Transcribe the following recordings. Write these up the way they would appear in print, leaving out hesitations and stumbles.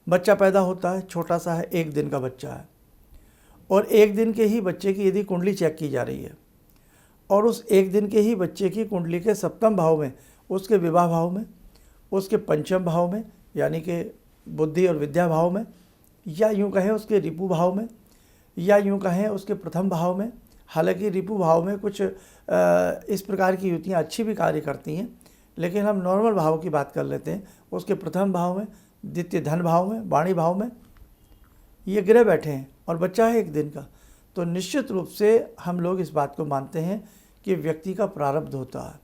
बच्चा पैदा होता है, छोटा सा है, 1 दिन का बच्चा है, और 1 दिन के ही बच्चे की यदि कुंडली चेक की जा रही है और उस 1 दिन के ही बच्चे की कुंडली के सप्तम भाव में, उसके विवाह भाव में, उसके पंचम भाव में यानी कि बुद्धि और विद्या भाव में, या यूँ कहें उसके रिपु भाव में, या यूँ कहें उसके प्रथम भाव में, हालांकि रिपु भाव में कुछ इस प्रकार की युतियाँ अच्छी भी कार्य करती हैं, लेकिन हम नॉर्मल भाव की बात कर लेते हैं। उसके प्रथम भाव में, द्वितीय धन भाव में, वाणी भाव में ये ग्रह बैठे हैं और बच्चा है 1 दिन का, तो निश्चित रूप से हम लोग इस बात को मानते हैं कि व्यक्ति का प्रारब्ध होता है।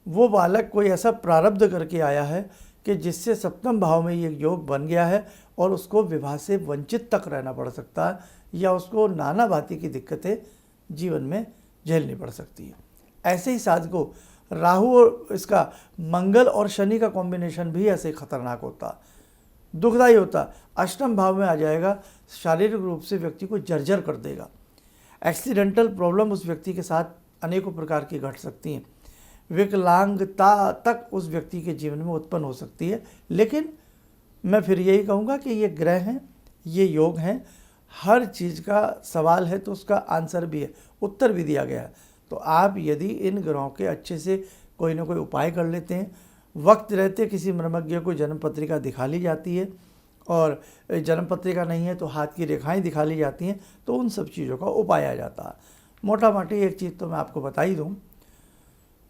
वो बालक कोई ऐसा प्रारब्ध करके आया है कि जिससे सप्तम भाव में ये योग बन गया है और उसको विवाह से वंचित तक रहना पड़ सकता है, या उसको नाना भांति की दिक्कतें जीवन में झेलनी पड़ सकती है। ऐसे ही साधकों राहु और इसका मंगल और शनि का कॉम्बिनेशन भी ऐसे खतरनाक होता, दुखदायी होता। अष्टम भाव में आ जाएगा, शारीरिक रूप से व्यक्ति को जर्जर कर देगा। एक्सीडेंटल प्रॉब्लम उस व्यक्ति के साथ अनेकों प्रकार की घट सकती हैं, विकलांगता तक उस व्यक्ति के जीवन में उत्पन्न हो सकती है। लेकिन मैं फिर यही कहूँगा कि ये ग्रह हैं, ये योग हैं, हर चीज़ का सवाल है तो उसका आंसर भी है, उत्तर भी दिया गया है। तो आप यदि इन ग्रहों के अच्छे से कोई ना कोई उपाय कर लेते हैं, वक्त रहते किसी मर्मज्ञ को जन्म पत्रिका दिखा ली जाती है, और जन्म पत्रिका नहीं है तो हाथ की रेखाएं दिखा ली जाती हैं, तो उन सब चीज़ों का उपाय आ जाता है। मोटा मोटी एक चीज़ तो मैं आपको बता ही दूँ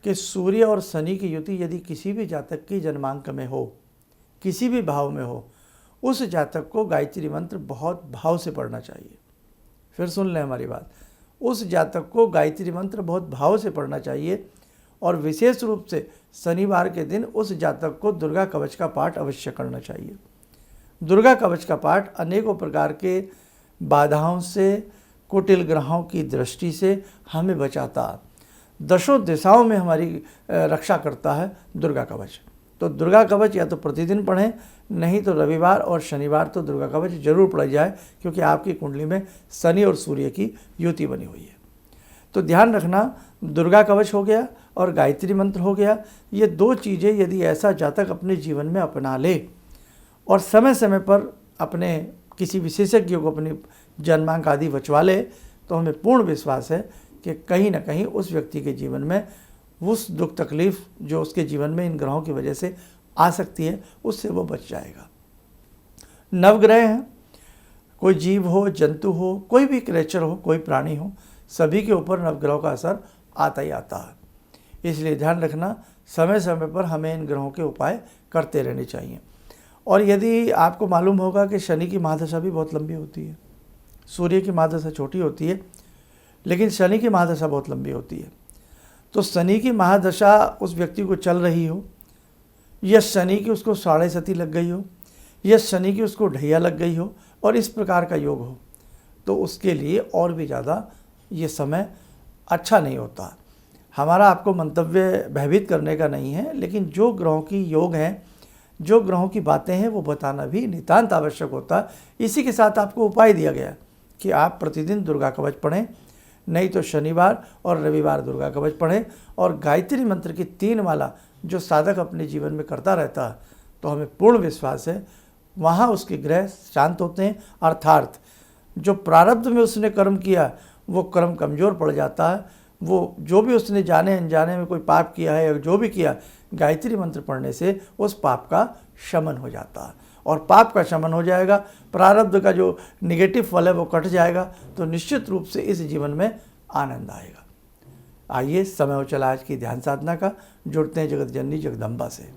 कि सूर्य और शनि की युति यदि किसी भी जातक की जन्मांक में हो, किसी भी भाव में हो, उस जातक को गायत्री मंत्र बहुत भाव से पढ़ना चाहिए। फिर सुन लें हमारी बात, उस जातक को गायत्री मंत्र बहुत भाव से पढ़ना चाहिए, और विशेष रूप से शनिवार के दिन उस जातक को दुर्गा कवच का पाठ अवश्य करना चाहिए। दुर्गा कवच का पाठ अनेकों प्रकार के बाधाओं से, कुटिल ग्रहों की दृष्टि से हमें बचाता है। दशों दिशाओं में हमारी रक्षा करता है दुर्गा कवच। तो दुर्गा कवच या तो प्रतिदिन पढ़ें, नहीं तो रविवार और शनिवार तो दुर्गा कवच जरूर पढ़ा जाए, क्योंकि आपकी कुंडली में शनि और सूर्य की युति बनी हुई है। तो ध्यान रखना, दुर्गा कवच हो गया और गायत्री मंत्र हो गया, ये 2 चीज़ें यदि ऐसा जातक अपने जीवन में अपना ले और समय समय पर अपने किसी विशेषज्ञ को अपनी जन्मांक आदि बचवा ले, तो हमें पूर्ण विश्वास है कि कहीं ना कहीं उस व्यक्ति के जीवन में उस दुख तकलीफ़ जो उसके जीवन में इन ग्रहों की वजह से आ सकती है, उससे वो बच जाएगा। नवग्रह हैं, कोई जीव हो, जंतु हो, कोई भी क्रिएचर हो, कोई प्राणी हो, सभी के ऊपर नवग्रहों का असर आता ही आता है। इसलिए ध्यान रखना, समय समय पर हमें इन ग्रहों के उपाय करते रहने चाहिए। और यदि आपको मालूम होगा कि शनि की महादशा भी बहुत लंबी होती है, सूर्य की महादशा छोटी होती है, लेकिन शनि की महादशा बहुत लंबी होती है। तो शनि की महादशा उस व्यक्ति को चल रही हो, या शनि की उसको 7.5 लग गई हो, या शनि की उसको ढैया लग गई हो, और इस प्रकार का योग हो, तो उसके लिए और भी ज़्यादा ये समय अच्छा नहीं होता। हमारा आपको मंतव्य भयभीत करने का नहीं है, लेकिन जो ग्रहों की योग हैं, जो ग्रहों की बातें हैं, वो बताना भी नितांत आवश्यक होता है। इसी के साथ आपको उपाय दिया गया कि आप प्रतिदिन दुर्गा कवच पढ़ें, नहीं तो शनिवार और रविवार दुर्गा कवच पढ़ें, और गायत्री मंत्र की 3 माला जो साधक अपने जीवन में करता रहता है, तो हमें पूर्ण विश्वास है वहाँ उसके ग्रह शांत होते हैं। अर्थात जो प्रारब्ध में उसने कर्म किया वो कर्म कमज़ोर पड़ जाता है। वो जो भी उसने जाने अनजाने में कोई पाप किया है या जो भी किया, गायत्री मंत्र पढ़ने से उस पाप का शमन हो जाता है, और पाप का शमन हो जाएगा, प्रारब्ध का जो निगेटिव फल है वो कट जाएगा, तो निश्चित रूप से इस जीवन में आनंद आएगा। आइए, समय हो चला आज की ध्यान साधना का। जुड़ते हैं जगत जननी जगदम्बा से।